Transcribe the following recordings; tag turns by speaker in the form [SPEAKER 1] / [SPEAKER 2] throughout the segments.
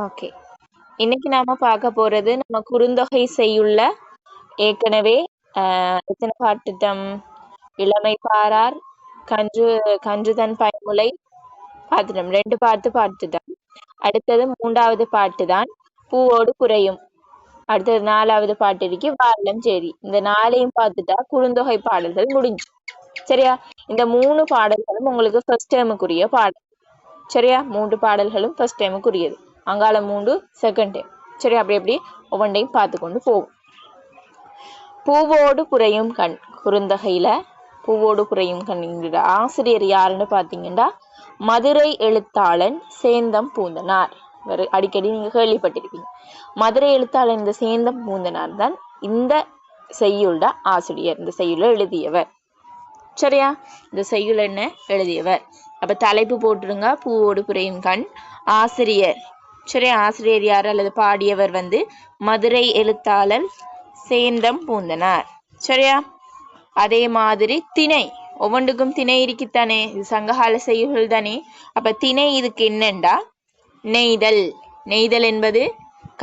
[SPEAKER 1] Okay. இன்னைக்கு நாம பார்க்க போறது நம்ம குறுந்தொகை செய்யுள்ள ஏற்கனவே எத்தனை பாட்டுட்டம்? இளமை பாரார், கன்று கன்று தன் பயமுலை பார்த்துட்டோம். 2 பாட்டு பார்த்துட்டோம். அடுத்தது 3வது பாட்டு தான் பூவோடு குறையும். அடுத்தது 4வது பாட்டு இருக்கு வாரணம் சேரி. இந்த 4ஐயும் பார்த்துட்டா குறுந்தொகை பாடல்கள் முடிஞ்சு. சரியா? இந்த 3 பாடல்களும் உங்களுக்கு ஃபர்ஸ்ட் டேர்முக்குரிய பாடல். சரியா? 3 பாடல்களும் ஃபர்ஸ்ட் டேர்முக்குரியது. அங்கால 3 செகண்ட் டைம். சரி, அப்படி ஒவ்வொன்றையும் பார்த்து கொண்டு போகும். பூவோடு குறையும் கண் குறுந்தொகையில பூவோடு குறையும் கண் ஆசிரியர் யாருன்னு பார்த்தீங்கன்னா மதுரை எழுத்தாளன் சேந்தம் பூந்தனார். அடிக்கடி நீங்க கேள்விப்பட்டிருப்பீங்க. மதுரை எழுத்தாளன் இந்த சேந்தம் பூந்தனார் தான் இந்த செய்யுள்ள ஆசிரியர், இந்த செய்யுள்ள எழுதியவர். சரியா? இந்த செய்யுள் என்ன எழுதியவர்? அப்ப தலைப்பு போட்டுருங்க, பூவோடு குறையும் கண். ஆசிரியர், சரி, ஆசிரியர் யார் அல்லது பாடியவர் மதுரை எழுத்தாளர் சேந்தம் பூந்தனார். சரியா? அதே மாதிரி திணை, ஒவ்வொன்றுக்கும் திணை இருக்குத்தானே, இது சங்ககால செய்யுள்கள் தானே. அப்ப திணை இதுக்கு என்னண்டா நெய்தல். நெய்தல் என்பது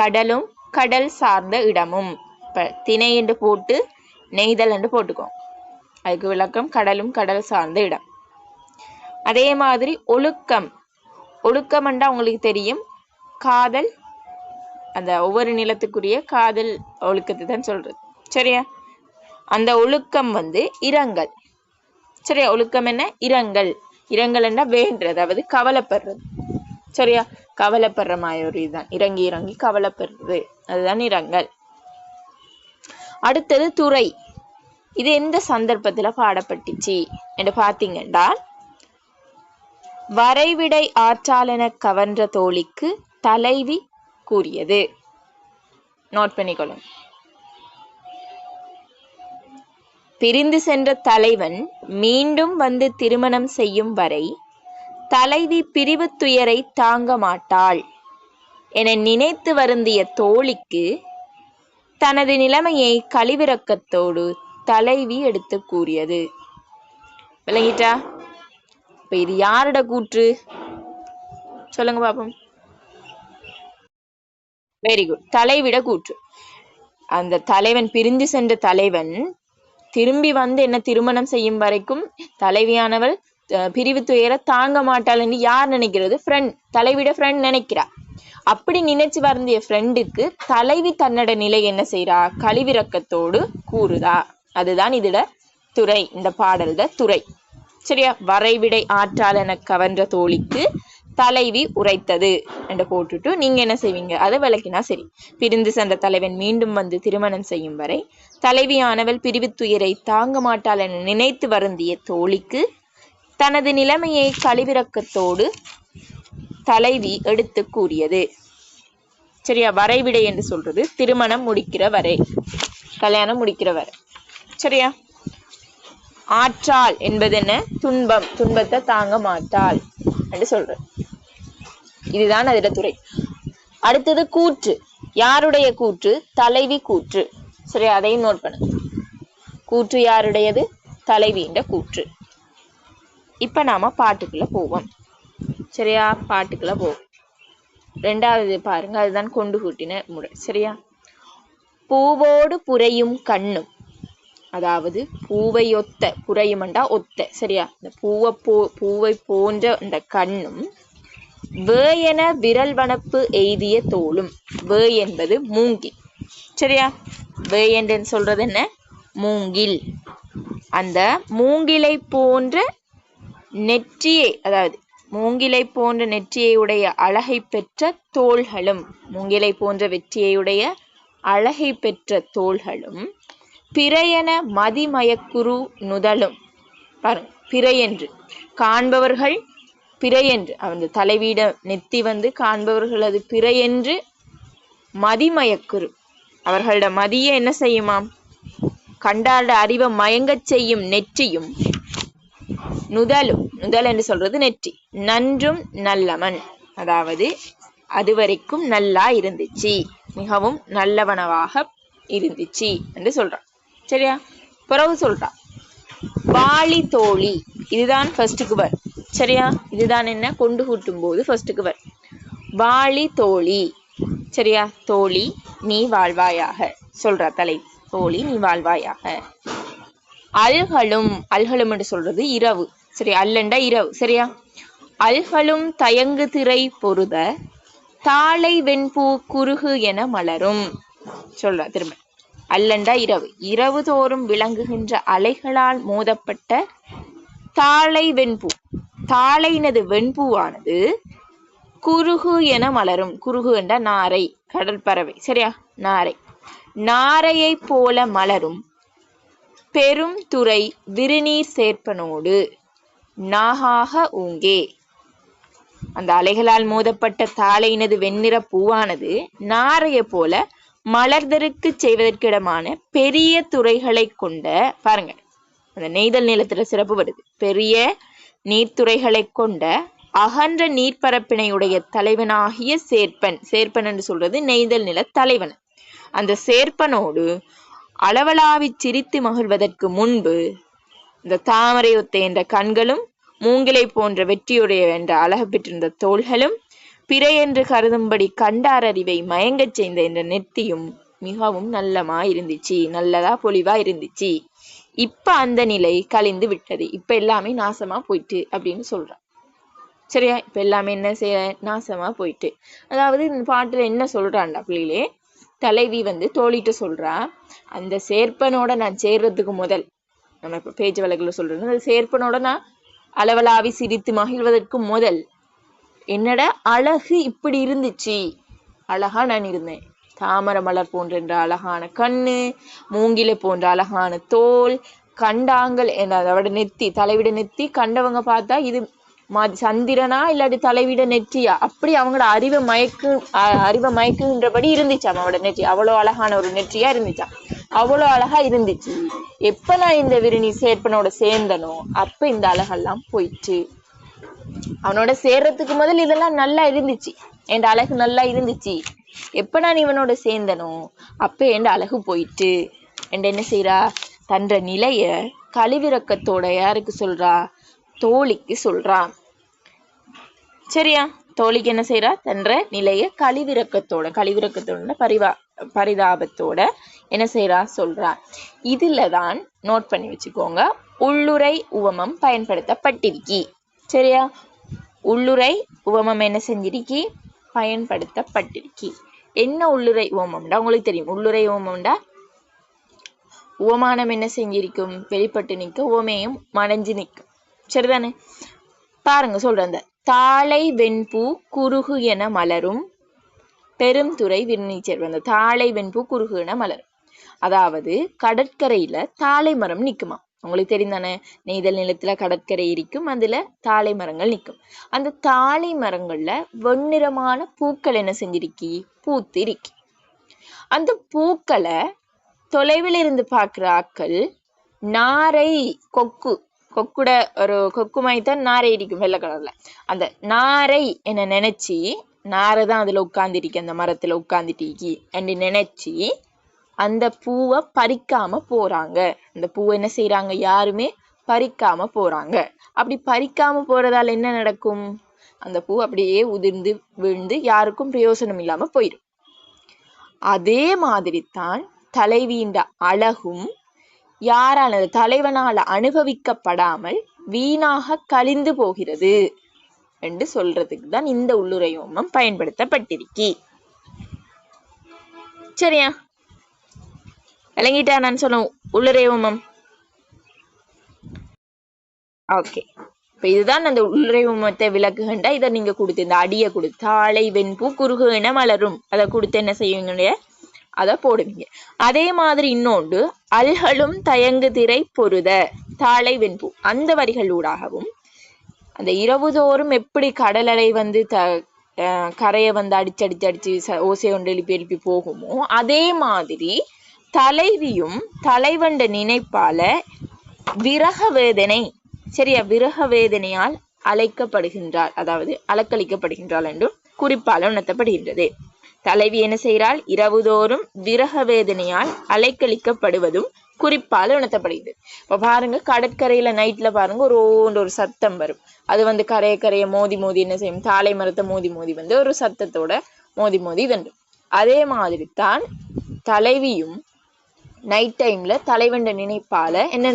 [SPEAKER 1] கடலும் கடல் சார்ந்த இடமும். இப்ப திணை என்று போட்டு நெய்தல் என்று போட்டுக்கோ, அதுக்கு விளக்கம் கடலும் கடல் சார்ந்த இடம். அதே மாதிரி ஒழுக்கம். ஒழுக்கம் என்றா உங்களுக்கு தெரியும், காதல், அந்த ஒவ்வொரு நிலத்துக்குரிய காதல் ஒழுக்கத்தை தான் சொல்றது. சரியா? அந்த ஒழுக்கம் இரங்கல். சரியா? ஒழுக்கம் என்ன? இரங்கல். இரங்கல் என்றா வேண்டுறது, அதாவது கவலைப்படுறது. சரியா? கவலைப்படுற மாதிரி ஒரு இதுதான் இறங்கி இறங்கி கவலைப்படுறது, அதுதான் இரங்கல். அடுத்தது துறை. இது எந்த சந்தர்ப்பத்துல பாடப்பட்டுச்சு என்று பாத்தீங்கன்னா வரைவிடை ஆற்றாலென கவர்ன்ற தோழிக்கு தலைவி கூறியது. நோட் பண்ணிக்கொள்ளும். பிரிந்து சென்ற தலைவன் மீண்டும் திருமணம் செய்யும் வரை தலைவி பிரிவு துயரை தாங்க மாட்டாள் என நினைத்து வருந்திய தோழிக்கு தனது நிலைமையை கழிவிறக்கத்தோடு தலைவி எடுத்து கூறியது. விளங்கிட்டா? இப்ப இது யாரோட கூற்று சொல்லுங்க பாப்போம். வெரி குட், தலைவிட கூற்று. அந்த தலைவன், பிரிந்து சென்ற தலைவன் திரும்பி என்ன திருமணம் செய்யும் வரைக்கும் தலைவியானவள் பிரிவு துயர தாங்க மாட்டாள் என்று யார் நினைக்கிறது? ஃப்ரெண்ட், தலைவிட ஃப்ரெண்ட் நினைக்கிறா. அப்படி நினைச்சு வருந்திய ஃப்ரெண்டுக்கு தலைவி தன்னோட நிலை என்ன செய்யறா? கழிவிறக்கத்தோடு கூறுதா. அதுதான் இதுல துறை, இந்த பாடல்த துறை. சரியா? வரைவிடை ஆற்றால் என கவர்ன்ற தோழிக்கு தலைவி உரைத்தது என்று போட்டுட்டு நீங்க என்ன செய்வீங்க? அதை விளக்கினா சரி. பிரிந்து சென்ற தலைவன் மீண்டும் திருமணம் செய்யும் வரை தலைவியானவள் பிரிவு துயரை தாங்க மாட்டாள் என நினைத்து வருந்திய தோழிக்கு தனது நிலைமையை கழிவிறக்கத்தோடு தலைவி எடுத்து கூறியது. சரியா? வரைவிடை என்று சொல்றது திருமணம் முடிக்கிற வரை, கல்யாணம் முடிக்கிற வரை. சரியா? ஆற்றாள் என்பது என்ன? துன்பம், துன்பத்தை தாங்க மாட்டாள் என்று சொல்ற. இதுதான் அதுல துறை. அடுத்தது கூற்று. யாருடைய கூற்று? தலைவி கூற்று. சரி, அதையும் நோட் பண்ணு. கூற்று யாருடையது? தலைவின்ற கூற்று. இப்ப நாம பாட்டுக்குள்ள போவோம். சரியா? பாட்டுக்குள்ள போவோம். 2வது பாருங்க, அதுதான் கொண்டு கூட்டின முறை. சரியா? பூவோடு புரையும் கண்ணும், அதாவது பூவையொத்த, புரையுமண்டா ஒத்த. சரியா? இந்த பூவை போன்ற இந்த கண்ணும் வேயென விரல் வனப்பு எய்திய தோளும். வே என்பது மூங்கில். சரியா? வே என்று சொல்றது என்ன? மூங்கில். அந்த மூங்கிலை போன்ற நெற்றியை, அதாவது மூங்கிலை போன்ற நெற்றியை உடைய அழகை பெற்ற தோள்களும், மூங்கிலை போன்ற வெற்றியையுடைய அழகை பெற்ற தோள்களும் பிறையென மதிமயக்குரு நுதலும். பாருங்க, பிறையென்று காண்பவர்கள், பிறையென்று அந்த தலைவீட நெத்தி காண்பவர்கள் அது பிறையென்று மதிமயக்குரு, அவர்களோட மதியை என்ன செய்யுமாம்? கண்டாட அறிவை மயங்கச் செய்யும் நெற்றியும் நுதலும். நுதல் என்று சொல்றது நெற்றி. நன்றும் நல்லவன், அதாவது அதுவரைக்கும் நல்லா இருந்துச்சு, மிகவும் நல்லவனவாக இருந்துச்சு என்று சொல்றான். சரியா? பிறகு சொல்றான் வாளி தோழி. இதுதான் ஃபர்ஸ்ட்டுக்கு வர். சரியா? இதுதான் என்ன? கொண்டு கூட்டும் போது ஃபர்ஸ்ட்டுக்கு வர். வாழி தோழி. சரியா? தோழி நீ வாழ்வாயாக சொல்ற தலை. தோழி நீ வாழ்வாயாக. அல்களும், அல்களும் என்று சொல்றது இரவு. சரி, அல்லண்டா இரவு. சரியா? அல்களும் தயங்கு திரை பொருத தாளை வெண்பூ குறுகு என மலரும். சொல்ற திரும்ப. அல்லண்டா இரவு. இரவு தோறும் விளங்குகின்ற அலைகளால் மோதப்பட்ட தாளை வெண்பூ, தாளைனது வெண்பூவானது குறுகு என மலரும். குறுகு என்ற நாரை, கடற்பறவை. சரியா? நாரை. நாரையை போல மலரும் பெரும் துறை விருநீர் சேர்ப்பனோடு நாகாக ஊங்கே. அந்த அலைகளால் மோதப்பட்ட தாளையினது வெண்ணிற பூவானது நாரையை போல மலர்தற்கு செய்வதற்கிடமான பெரிய துறைகளை கொண்ட, பாருங்க அந்த நெய்தல் நிலத்துல சிறப்பு வருது, பெரிய நீர்த்துறைகளை கொண்ட அகன்ற நீர்ப்பரப்பினையுடைய தலைவனாகிய சேர்ப்பன். சேர்ப்பன் என்று சொல்றது நெய்தல் நில தலைவன். அந்த சேர்ப்பனோடு அளவலாவி சிரித்து மகிழ்வதற்கு முன்பு இந்த தாமரை ஒத்த என்ற கண்களும் மூங்கிலை போன்ற வெற்றியுடைய என்ற அழகு பெற்றிருந்த தோள்களும் பிறை என்று கருதும்படி கண்டார் அறிவை மயங்கச் செய்த என்ற நெத்தியும் மிகவும் நல்லமா இருந்துச்சு, நல்லதா பொலிவா இருந்துச்சு. இப்ப அந்த நிலை கழிந்து விட்டது, இப்ப எல்லாமே நாசமா போயிட்டு அப்படின்னு சொல்றான். சரியா? இப்ப எல்லாமே என்ன செய்ய, நாசமா போயிட்டு. அதாவது இந்த பாட்டுல என்ன சொல்றான்டா பிள்ளைகளே, தலைவி தோழிட்டு சொல்றா, அந்த சேர்ப்பனோட நான் சேர்றதுக்கு முதல், நம்ம இப்ப பேச்சு வழக்குல சொல்றது, அந்த சேர்ப்பனோட நான் அளவலாவி சிரித்து மகிழ்வதற்கு முதல் என்னோட அழகு இப்படி இருந்துச்சு, அழகா நான் இருந்தேன். தாமரை மலர் போன்ற அழகான கண்ணு, மூங்கிலை போன்ற அழகான தோல், கண்டாங்கள் அதோட நெத்தி, தலைவிட நெத்தி. கண்டவங்க பார்த்தா இது சந்திரனா இல்லாட்டி தலைவிட நெற்றியா, அப்படி அவங்களோட அறிவை மயக்குகின்றபடி இருந்துச்சாம் அவனோட நெற்றி. அவ்வளோ அழகான ஒரு நெற்றியா இருந்துச்சாம், அவ்வளோ அழகா இருந்துச்சு. எப்ப நான் இந்த விருநி சேர்ப்பனோட சேர்ந்தனோ அப்ப இந்த அழகெல்லாம் போயிடுச்சு. அவனோட சேர்றதுக்கு முதல் இதெல்லாம் நல்லா இருந்துச்சு, என் அழகு நல்லா இருந்துச்சு. எப்ப நான் இவனோட சேர்ந்தனோ அப்ப என் அழகு போயிட்டு என் என்ன செய்யறா, தன்ற நிலைய கழிவிறக்கத்தோட யாருக்கு சொல்றா, தோழிக்கு சொல்றா. சரியா? தோழிக்கு என்ன செய்யறா, தன்ற நிலைய கழிவிறக்கத்தோட பரிதாபத்தோட என்ன செய்யறா சொல்றா. இதுலதான் நோட் பண்ணி வச்சுக்கோங்க, உள்ளுரை உவமம் பயன்படுத்தப்பட்டிருக்கி. சரியா? உள்ளுரை உவமம் என்ன செஞ்சிருக்கி, பயன்படுத்தப்பட்டிருக்கி. என்ன உள்ளுரை உவமம்டா உங்களுக்கு தெரியும். உள்ளுரை உவமம்டா உவமானம் என்ன செஞ்சிருக்கும், வெளிப்பட்டு நிற்க, உவமையும் மறைஞ்சு நிற்கும். சரிதானே? பாருங்க சொல்றேன், அந்த தாளை வெண்பூ குறுகு என மலரும் பெரும் துறை விருநீச்சர். அந்த தாளை வெண்பூ குறுகு என மலரும், அதாவது கடற்கரையில தாளை மரம் நிக்குமா. உங்களுக்கு தெரியும் தானே, நெய்தல் நிலத்துல கடற்கரை இருக்கும், அதுல தாளை மரங்கள் நிற்கும். அந்த தாளை மரங்கள்ல வெண்ணிறமான பூக்கள் என்ன செஞ்சிருக்கி, பூத்து இருக்கி. அந்த பூக்களை தொலைவில் இருந்து பார்க்கிற ஆக்கள் நாரை கொக்குட ஒரு கொக்கு மாதிரிதான் நாரை இருக்கும் வெள்ளை கலர்ல, அந்த நாரை என்ன நினைச்சு, நாரை தான் அதுல உட்கார்ந்துருக்கு, அந்த மரத்துல உட்கார்ந்துட்டு என்று நினைச்சு அந்த பூவை பறிக்காம போறாங்க. அந்த பூவை என்ன செய்யறாங்க, யாருமே பறிக்காம போறாங்க. அப்படி பறிக்காம போறதால என்ன நடக்கும், அந்த பூ அப்படியே உதிர்ந்து விழுந்து யாருக்கும் பிரயோசனம் இல்லாம போயிடும். அதே மாதிரி தான் தலைவியின் அழகும் யாரால, தலைவனால அனுபவிக்கப்படாமல் வீணாக கழிந்து போகிறது என்று சொல்றதுக்கு தான் இந்த உள்ளுரை உவமம் பயன்படுத்தப்பட்டிருக்கி. சரியா? விளங்கிட்டா நான் சொன்ன உள்ளுரை உவமம்? ஓகே, இப்ப இதுதான் அந்த உள்ளுரை உவமத்தை விளக்குகின்ற. இதை நீங்க கொடுத்து இந்த அடியை கொடுத்து தாளை வெண்பூ குறுகு என மலரும், அதை கொடுத்து என்ன செய்வீங்க, அதை போடுவீங்க. அதே மாதிரி இன்னொன்று, அல்களும் தயங்கு திரை பொருத தாளை வெண்பூ, அந்த வரிகளூடாகவும் அந்த இரவுதோறும் எப்படி கடல் அலை கரையை அடிச்சு ஓசை ஒன்று எழுப்பி போகுமோ, அதே மாதிரி தலைவியும் தலைவண்ட நினைப்பால விரக வேதனை, சரியா, விரக வேதனையால் அழைக்கப்படுகின்றாள், அதாவது அலக்களிக்கப்படுகின்றாள் என்றும் குறிப்பால் உணர்த்தப்படுகின்றது. தலைவி என்ன செய்கிறாள், இரவுதோறும் விரக வேதனையால் அலைக்கழிக்கப்படுவதும் குறிப்பால் உணர்த்தப்படுகிறது. இப்ப பாருங்க, கடற்கரையில நைட்ல பாருங்க ஒரு சத்தம் வரும். அது வந்து கரைய மோதி மோதி என்ன செய்யும், தாழை மரத்தை மோதி மோதி வந்து ஒரு சத்தத்தோட மோதி மோதி தண்டு. அதே மாதிரி தான் தலைவியும் நைட் டைம்ல தலைவண்ட நினைப்பால என்ன,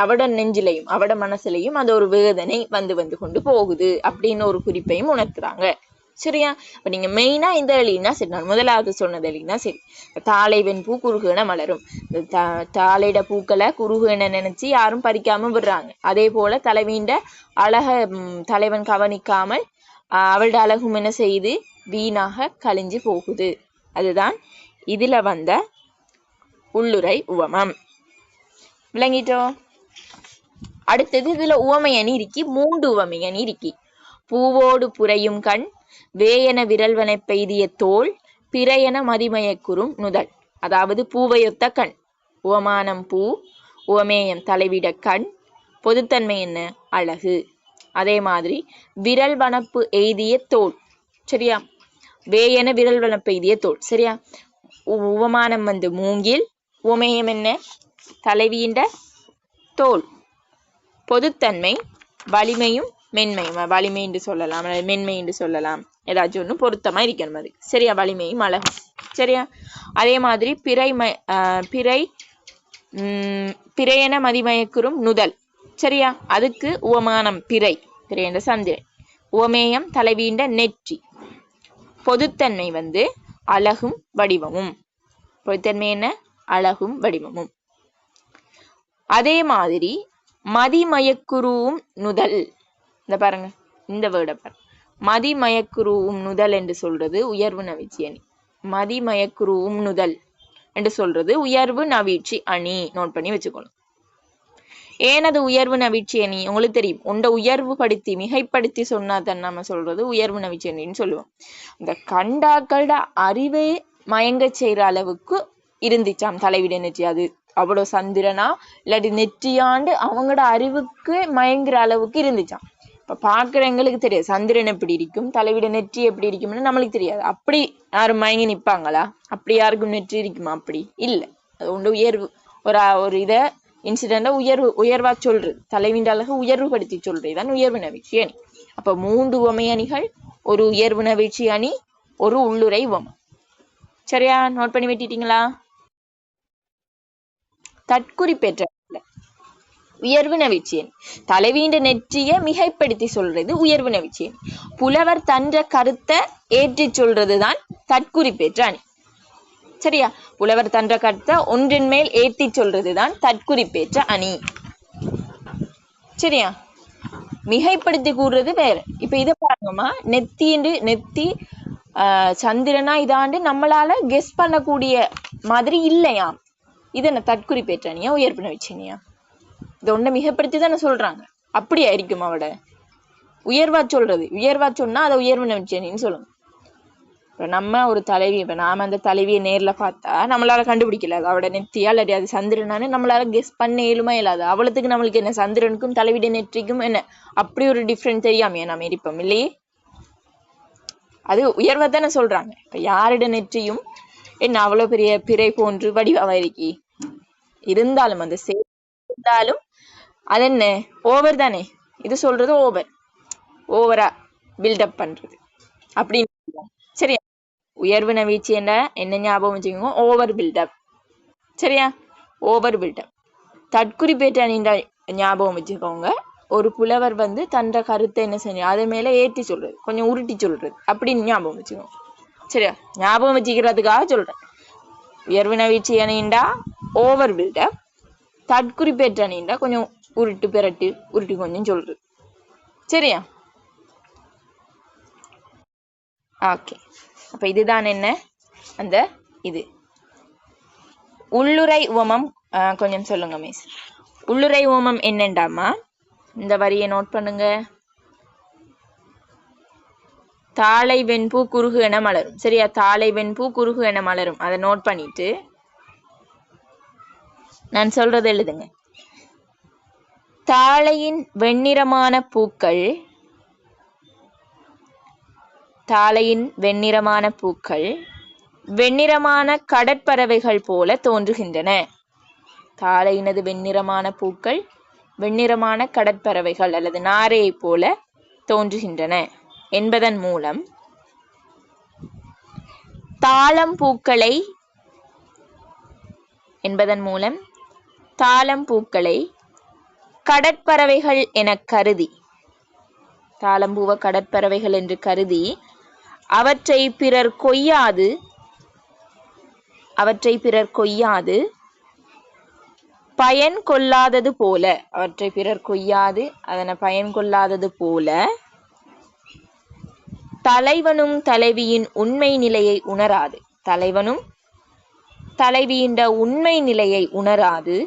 [SPEAKER 1] அவட நெஞ்சிலையும் அவட மனசுலையும் அது ஒரு வேதனை வந்து வந்து கொண்டு போகுது அப்படின்னு ஒரு குறிப்பையும் உணர்த்துறாங்க. சரியா? இப்ப நீங்க மெயினா இந்த எழுதினா சரி, நான் முதலாவது சொன்னது எழுதினா சரி. தாளைவெண் பூ குறுகுன மலரும், இந்த தாளையிட பூக்களை குறுகுன நினைச்சு யாரும் பறிக்காம விடுறாங்க. அதே போல தலைவீண்ட அழக தலைவன் கவனிக்காமல் அவளோட அழகும் என்ன செய்து வீணாக கழிஞ்சு போகுது. அதுதான் இதுல வந்த உள்ளுரை உவமம். விளங்கிட்டோ? அடுத்தது இதுல உவமையணி இருக்கி, 3 உவமையணி இருக்கி. பூவோடு புரையும் கண், வேயன விரல்வனை பெய்திய தோல், பிறையன மதிமயக்குறும் நுதல். அதாவது பூவையொத்த கண், உவமானம் பூ, உவமேயம் தலைவிட கண், பொதுத்தன்மை என்ன அழகு. அதே மாதிரி விரல் வனப்பு எய்திய தோல், சரியா? வேயன விரல் வனப்பு எய்திய தோல், சரியா? உவமானம் வந்து மூங்கில், உவமேயம் என்ன தலைவியின்ற தோல், பொதுத்தன்மை வலிமையும் மென்மையும், வலிமை என்று சொல்லலாம், மென்மை என்று சொல்லலாம், ஏதாச்சும் ஒன்று பொருத்தமா இருக்கணும் அது, சரியா? வலிமையும் அழகும், சரியா? அதே மாதிரி பிறையன மதிமயக்குறும் நுதல், சரியா? அதுக்கு உவமானம் பிறை என்ற சந்திரன், உவமேயம் தலைவீண்ட நெற்றி, பொதுத்தன்மை வந்து அழகும் வடிவமும், பொதுத்தன்மை என்ன அழகும் வடிவமும். அதே மாதிரி மதிமயக்குருவும் நுதல், இந்த பாருங்க இந்த வேர்டை பாருங்க, மதிமயக்குருவும் நுதல் என்று சொல்றது உயர்வு நவிழ்ச்சி அணி. மதிமயக்குருவும் நுதல் என்று சொல்றது உயர்வு நவிழ்ச்சி அணி. நோட் பண்ணி வச்சுக்கணும். ஏனது உயர்வு நவிழ்ச்சி அணி? உங்களுக்கு தெரியும், உண்ட உயர்வு படுத்தி மிகைப்படுத்தி சொன்னா தான் நம்ம சொல்றது உயர்வு நவிழ்ச்சி அணின்னு சொல்லுவோம். இந்த கண்டாக்களோட அறிவே மயங்க செய்யற அளவுக்கு இருந்துச்சாம் தலைவிட நெற்றி. அது அவ்வளோ சந்திரனா இல்லாட்டி நெற்றியாண்டு அவங்களோட அறிவுக்கு மயங்குற அளவுக்கு இருந்துச்சாம். இப்ப பாக்குறவங்களுக்கு தெரியாது சந்திரன் எப்படி இருக்கும், தலைவிட நெற்றி எப்படி இருக்கும்னு நம்மளுக்கு தெரியாது. அப்படி யாரும் மயங்கி நிப்பாங்களா? அப்படி யாருக்கும் நெற்றி இருக்குமா? அப்படி இல்லை. அது உண்டு உயர்வு, ஒரு இத இன்சிடென்ட உயர்வா சொல்றது, தலைவிண்ட அழகு உயர்வுபடுத்தி சொல்றதுதான் உயர்வு நவிழ்ச்சி அணி. அப்ப 3 உவமை அணிகள், ஒரு உயர்வு நவிழ்ச்சி அணி, ஒரு உள்ளுரை உவமை. சரியா? நோட் பண்ணி விட்டுட்டீங்களா? தற்குறி பெற்ற உயர்வு நவிழ்ச்சி அணி. தலைவீண்ட நெற்றிய மிகைப்படுத்தி சொல்றது உயர்வு நவிழ்ச்சி அணி. புலவர் தன்ற கருத்தை ஏற்றி சொல்றதுதான் தற்குறி பெற்ற அணி. சரியா? புலவர் தன்ற கருத்தை ஒன்றின் மேல் ஏற்றி சொல்றதுதான் தற்குறி பெற்ற அணி. சரியா? மிகைப்படுத்தி கூறுறது வேற. இப்ப இதை பாருங்கம்மா, நெத்தி சந்திரனா இதாண்டு நம்மளால கெஸ் பண்ணக்கூடிய மாதிரி இல்லையாம். இது என்ன தற்குறி பெற்ற அணியா உயர்வு நவிழ்ச்சி அணியா? இதை ஒன்றை மிகப்படுத்தி தானே சொல்றாங்க. அப்படியா இருக்கும் அவட உயர்வா சொல்றது? உயர்வா சொன்னா அதை உயர்வு நவிழ்ச்சி அணின்னு சொல்லணும். இப்ப நம்ம ஒரு தலைவி, இப்ப நாம அந்த தலைவியை நேர்ல பார்த்தா நம்மளால கண்டுபிடிக்கல அவட நெத்தியா இல்லாட்டி அது சந்திரனானு நம்மளால கெஸ் பண்ண இயலுமா இல்லாது. அவளுக்கு நம்மளுக்கு என்ன, சந்திரனுக்கும் தலைவிட நெற்றிக்கும் என்ன அப்படி ஒரு டிஃப்ரெண்ட் தெரியாமையா நம்ம இருப்போம் இல்லையே? அது உயர்வா தானே சொல்றாங்க. இப்ப யாரிட நெற்றியும் என்ன அவ்வளவு பெரிய பிறை போன்று வடிவா இருக்கி இருந்தாலும் அந்த இருந்தாலும் அது என்ன ஓவர் தானே. இது சொல்றது ஓவரா பில்டப் பண்றது அப்படின்னு. சரியா? உயர்வு நவிழ்ச்சி என்ன ஞாபகம் வச்சுக்கோங்க, ஓவர் பில்டப். சரியா? Over buildup. தற்குறி பெற்ற ஞாபகம் வச்சுக்கோங்க, ஒரு புலவர் வந்து தன்ற கருத்தை என்ன செஞ்சு அதை மேல ஏற்றி சொல்றது, கொஞ்சம் உருட்டி சொல்றது அப்படின்னு ஞாபகம் வச்சுக்கோங்க. சரியா? ஞாபகம் வச்சுக்கிறதுக்காக சொல்றேன். உயர்வு நவிழ்ச்சி அணிண்டா ஓவர் பில்டப், தற்குறி பெற்ற அணிண்டா கொஞ்சம் உருட்டி கொஞ்சம் சொல்றது. சரியா? ஓகே. அப்ப இதுதான் என்ன அந்த இது உள்ளுரை உவமம். கொஞ்சம் சொல்லுங்க மிஸ். உள்ளுரை உவமம் என்னண்டாமா, இந்த வரியை நோட் பண்ணுங்க. தாளை வெண்பூ குறுகு என மலரும். சரியா? தாளை வெண்பூ குறுகு என மலரும். அதை நோட் பண்ணிட்டு நான் சொல்றது எழுதுங்க. தாளையின் வெண்ணிறமான பூக்கள், தாளையின் வெண்ணிறமான பூக்கள் வெண்ணிறமான கடற்பறவைகள் போல தோன்றுகின்றன. தாழையினது வெண்ணிறமான பூக்கள் வெண்ணிறமான கடற்பறவைகள் அல்லது நாரையைப் போல தோன்றுகின்றன என்பதன் மூலம் தாழம்பூக்களை கடற்பறவைகள் என கருதி தாழம்பூவ கடற்பறவைகள் என்று கருதி அவற்றை பிறர் கொய்யாது பயன் கொள்ளாதது போல தலைவனும் தலைவியின் உண்மை நிலையை உணராது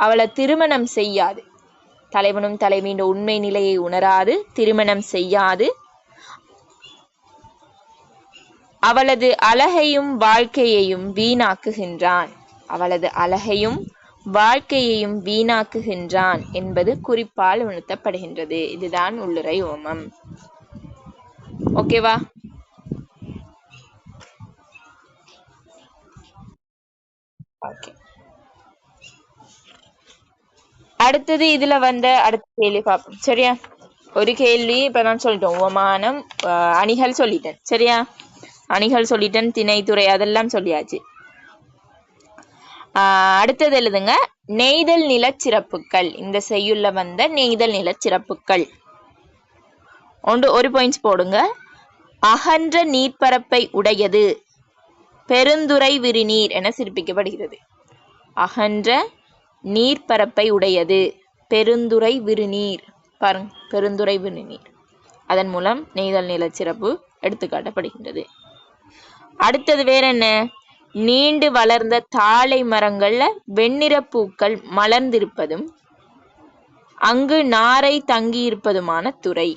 [SPEAKER 1] அவளை திருமணம் செய்யாது திருமணம் செய்யாது அவளது அழகையும் வாழ்க்கையையும் வீணாக்குகின்றான் என்பது குறிப்பால் உணர்த்தப்படுகின்றது. இதுதான் உள்ளுரை ஓமம். ஓகேவா? ஓகே. அடுத்தது இதுல அடுத்த கேள்வி பார்ப்போம். சரியா? ஒரு கேள்வி இப்ப நான் சொல்லிட்டோம். உவமானம், அணிகள் சொல்லிட்டேன். சரியா? அணிகள் சொல்லிட்டேன், திணைத்துறை அதெல்லாம் சொல்லியாச்சு. அடுத்தது எழுதுங்க, நெய்தல் நிலச்சிறப்புகள். இந்த செய்யுள்ள நெய்தல் நிலச்சிறப்புகள். ஒரு பாயிண்ட்ஸ் போடுங்க. அகன்ற நீர்ப்பரப்பை உடையது பெருந்துறை விரிநீர் என சிறப்பிக்கப்படுகிறது. அகன்ற நீர்ப்பரப்பை உடையது பெருந்துறை விரிநீர். பாருங்க, பெருந்துறை விரிநீர். அதன் மூலம் நெய்தல் நிலச்சிறப்பு எடுத்துக்காட்டப்படுகின்றது. அடுத்தது வேற என்ன? நீண்டு வளர்ந்த தாழை மரங்கள்ல வெண்ணிற பூக்கள் மலர்ந்திருப்பதும் அங்கு நாரை தங்கி இருப்பதுமான துறை.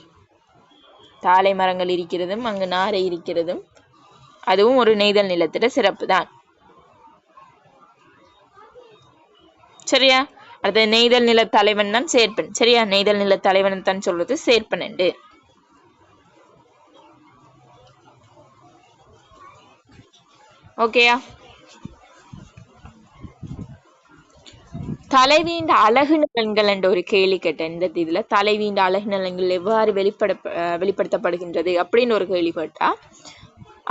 [SPEAKER 1] தாழை மரங்கள் இருக்கிறதும் அங்கு நாரை இருக்கிறதும் அதுவும் ஒரு நெய்தல் நிலத்திட சிறப்பு தான். சரியா? அடுத்த நெய்தல் நில தலைவன் தான் சேர்ப்பன். சரியா? நெய்தல் நில தலைவன் தான் சொல்றது சேர்ப்பன் என்று. ஓகேயா? தலைவீண்ட அழகு நலன்கள் என்ற ஒரு கேள்வி கேட்டேன். இந்த இதுல தலைவீண்ட அழகு நலன்கள் எவ்வாறு வெளிப்படுத்தப்படுகின்றது அப்படின்னு ஒரு கேள்வி கேட்டா,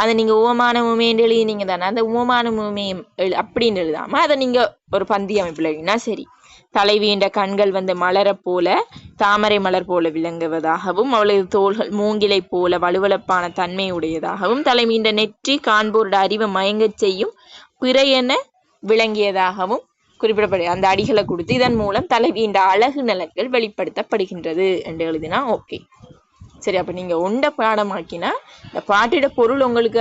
[SPEAKER 1] அதை நீங்க உவமான உவமைன்னு எழுதினீங்க தானே. அந்த உவமான உவமையும் அப்படின்னு எழுதாம அதை நீங்க ஒரு பந்தி அமைப்புல எழுதினா சரி. தலைவீண்ட கண்கள் மலர போல தாமரை மலர் போல விளங்குவதாகவும் அவளது தோள்கள் மூங்கிலை போல வலுவளப்பான தன்மை உடையதாகவும் தலைவீண்ட நெற்றி காண்போருட அறிவை மயங்கச் செய்யும் பிறையென விளங்கியதாகவும் குறிப்பிடப்படு அந்த அடிகளை கொடுத்து இதன் மூலம் தலைவீண்ட அழகு நலன்கள் வெளிப்படுத்தப்படுகின்றது என்று எழுதினா ஓகே. சரி, அப்ப நீங்க ஒண்ட பாடமாக்கினா இந்த பாட்டிட பொருள் உங்களுக்கு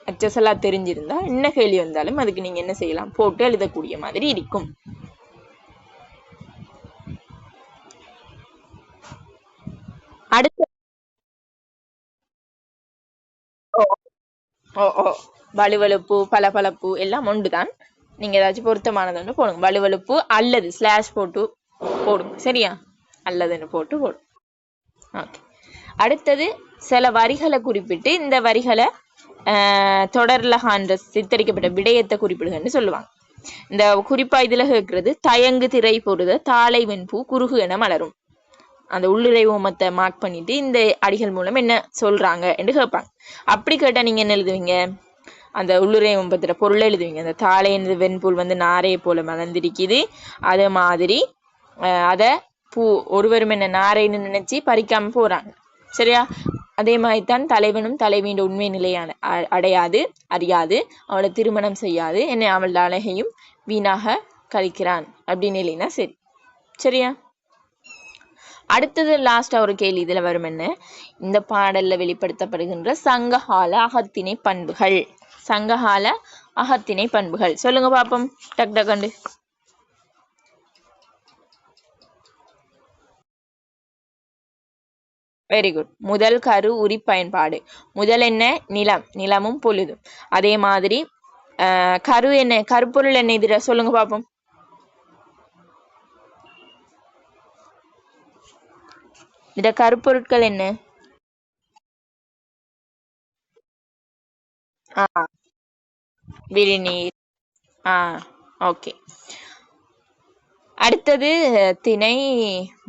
[SPEAKER 1] அச்சசலா தெரிஞ்சிருந்தா என்ன கேள்வி வந்தாலும் அதுக்கு நீங்க என்ன செய்யலாம், போட்டு எழுதக்கூடிய மாதிரி இருக்கும். அடுத்த வலுவழுப்பு பளபளப்பு எல்லாம் ஒன்றுதான். நீங்க ஏதாச்சும் பொருத்தமானது ஒன்று போடுங்க. வலுவழுப்பு அல்லது ஸ்லாஷ் போட்டு போடுங்க. சரியா? அல்லதுன்னு போட்டு போடும். ஓகே. அடுத்தது சில வரிகளை குறிப்பிட்டு இந்த வரிகளை தொடர்லகான்ற சித்தரிக்கப்பட்ட விடயத்தை குறிப்பிடுங்கன்னு சொல்லுவாங்க. இந்த குறிப்பா இதுல கேட்கறது தயங்கு திரை பொருத தாளை வெண்பூ குறுகு என மலரும். அந்த உள்ளுரை ஓமத்தை மார்க் பண்ணிட்டு இந்த அடிகள் மூலம் என்ன சொல்றாங்க என்று கேட்பாங்க. அப்படி கேட்டா நீங்க என்ன எழுதுவீங்க? அந்த உள்ளுரை ஓமத்திர பொருளை எழுதுவீங்க. அந்த தாளை வெண்பூல் நாரையை போல மலர்ந்திருக்குது, அதே மாதிரி அத பூ ஒருவரும் என்ன நாரைன்னு நினைச்சு பறிக்காம போறாங்க. சரியா? அதே மாதிரிதான் தலைவனும் தலைவியின் உண்மை நிலையான அறியாது அவளை திருமணம் செய்யாது, என்னை அவளோட அழகையும் வீணாக கழிக்கிறான் அப்படின்னு இல்லைன்னா சரி. சரியா? அடுத்தது லாஸ்டா ஒரு கேள்வி இதுல வரும். என்ன? இந்த பாடல்ல வெளிப்படுத்தப்படுகின்ற சங்ககால அகத்திணை பண்புகள். சங்ககால அகத்திணை பண்புகள் சொல்லுங்க பாப்போம். டக் டக்கண்டு. Very good. முதல் கரு உரி பயன்பாடு. முதல் என்ன? நிலம், நிலமும் பொழுதும். அதே மாதிரி கரு என்ன? கருப்பொருள் என்ன? இதுல சொல்லுங்க பாப்போம். இந்த கருப்பொருட்கள் என்ன? விரிநீர். ஓகே. அடுத்தது திணை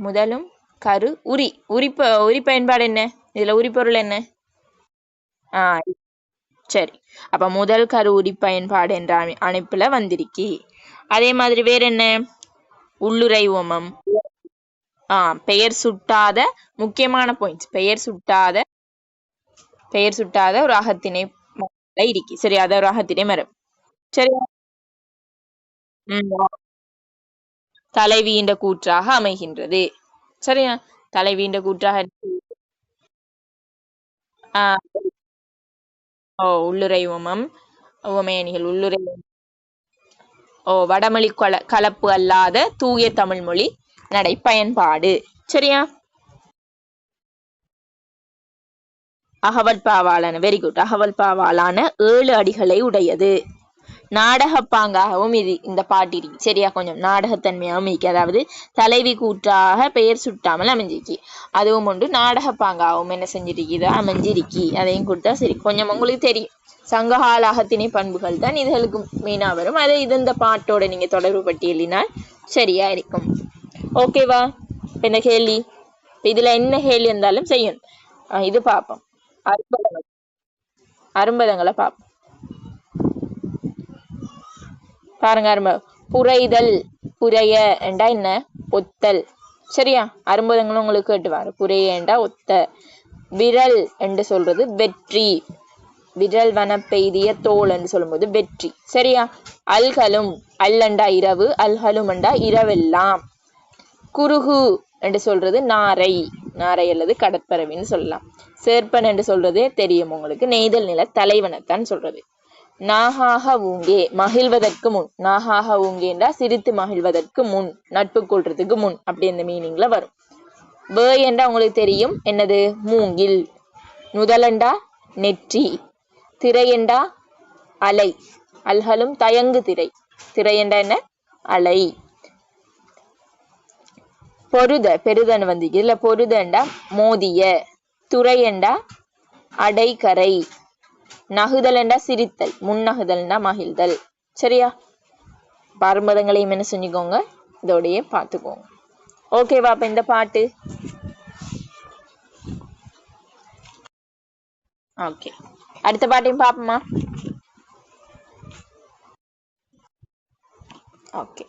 [SPEAKER 1] முதலும் கரு உரி உரி பயன்பாடு என்ன? இதுல உரிப்பொருள் என்ன? ஆஹ் சரி. அப்ப முதல் கரு உரி பயன்பாடு என்ற அமைப்புல வந்திருக்கி. அதே மாதிரி வேற என்ன? உள்ளுறை உவமம். பெயர் சுட்டாத முக்கியமான பாயிண்ட்ஸ். பெயர் சுட்டாத ஒரு அகத்திணை இருக்கி. சரி, அத ஒரு அகத்திணை மரம். சரியா? தலைவியின் கூற்றாக அமைகின்றது. சரியா? தலைவியின் கூற்றாக உள்ளுறை உவமம், உவமையணிகள் உள்ளுறை. வடமொழி கலப்பு அல்லாத தூய தமிழ் மொழி நடை பயன்பாடு. சரியா? அகவல்பாவாலான வெரி குட். அகவல்பாவாலான 7 அடிகளை உடையது. நாடகப்பாங்காகவும் இந்த பாட்டு இருக்கு. சரியா? கொஞ்சம் நாடகத்தன்மையாகவும் இருக்கு. அதாவது தலைவி கூற்றாக பெயர் சுட்டாமல் அமைஞ்சிருக்கு. அதுவும் ஒன்று நாடகப்பாங்காகவும் என்ன செஞ்சிருக்குது, அமைஞ்சிருக்கி. அதையும் கொடுத்தா சரி. கொஞ்சம் உங்களுக்கு தெரியும். சங்ககால அகத்திணை பண்புகள் தான் இதுகளுக்கு மெயினா வரும். அதை இந்த பாட்டோட நீங்க தொடர்பு பட்டியலினால் சரியா இருக்கும். ஓகேவா? என்ன கேள்வி? இதுல என்ன கேள்வி இருந்தாலும் செய்யணும். இது பார்ப்போம். அரும்பதங்களை பார்ப்போம். பாருங்க, புரைதல். புரைய என்றா என்ன? ஒத்தல். சரியா? அரும்பதங்களும் உங்களுக்கு கேட்டுவாரு. புரைய என்றா ஒத்த. விரல் என்று சொல்றது வெற்றி. விரல் வன பெய்திய தோல் என்று சொல்லும்போது வெற்றி. சரியா? அல்கலும். அல்லண்டா இரவு, அல்கலும் என்றா இரவெல்லாம். குருகு என்று சொல்றது நாரை. நாரை அல்லது கடற்பறவைன்னு சொல்லலாம். சேர்ப்பன் என்று சொல்றது தெரியும் உங்களுக்கு, நெய்தல் நில தலைவனைத்தான் சொல்றது. நாகாக ஊங்கே, மகிழ்வதற்கு முன். நாகாக ஊங்கேண்டா சிரித்து மகிழ்வதற்கு முன், நட்பு கொள்றதுக்கு முன், அப்படி இந்த மீனிங்ல வரும். என்றா உங்களுக்கு தெரியும் என்னது? மூங்கில். நுதலண்டா நெற்றி. திரையண்டா அலை. அல்கலும் தயங்கு திரை. திரையண்டா என்ன? அலை. பொருத. பெருதன் வந்து இதுல பொருதண்டா மோதிய. துறையண்டா அடைகரை. நகுதல்ண்டா சிரித்தல். முன்னகுதல்ண்டா மகிழ்தல். சரியா? பருமதங்களையும் என்ன செஞ்சுக்கோங்க, இதோடய பார்த்துக்கோங்க. ஓகேவா? அப்ப இந்த பாட்டு ஓகே. அடுத்த பாட்டையும் பார்ப்போமா? ஓகே.